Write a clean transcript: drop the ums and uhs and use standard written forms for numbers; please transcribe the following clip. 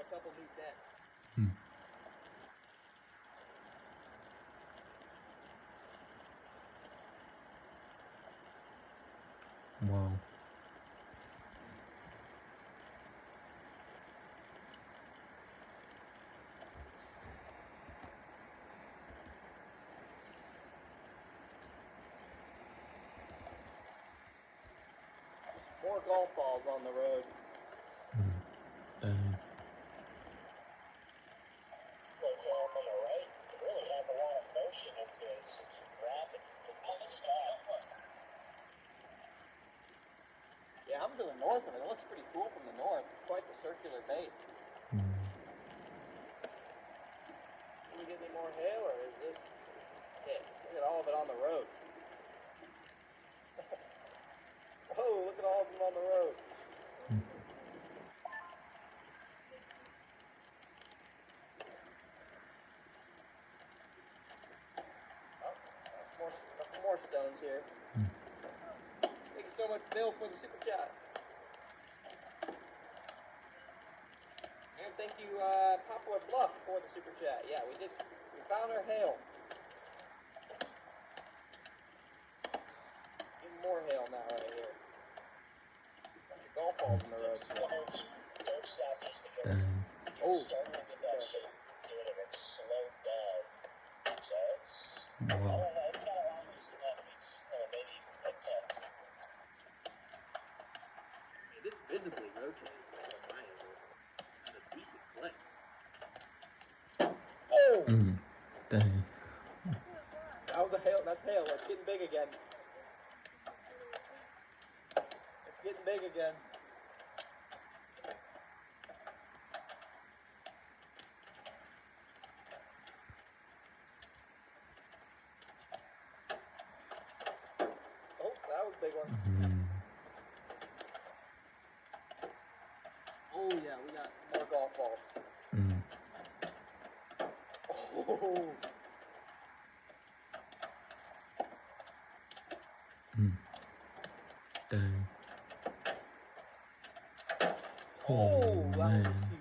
a couple new decks. Wow. More golf balls on the road. Dang. Yeah, I'm to the north of it. It looks pretty cool from the north. It's quite the circular base. Can you get any more hail, or is this it? Look at all of it on the road. Whoa, look at all of them on the road. Oh, a couple more stones here. Thank you so much, Bill, for the super chat. And thank you, Poplar Bluff, for the super chat. Yeah, we found our hail. Even more hail now right here. Bunch of golf balls in the road. Dang. Oh. Wow. It is visibly rotating from my angle at a decent clip. Oh! Dang. That was a hail. That's hail. It's getting big again. It's getting big again. Oh, that was a big one. Oh yeah, we got more golf balls. Oh. Dang. Oh, Oh, man.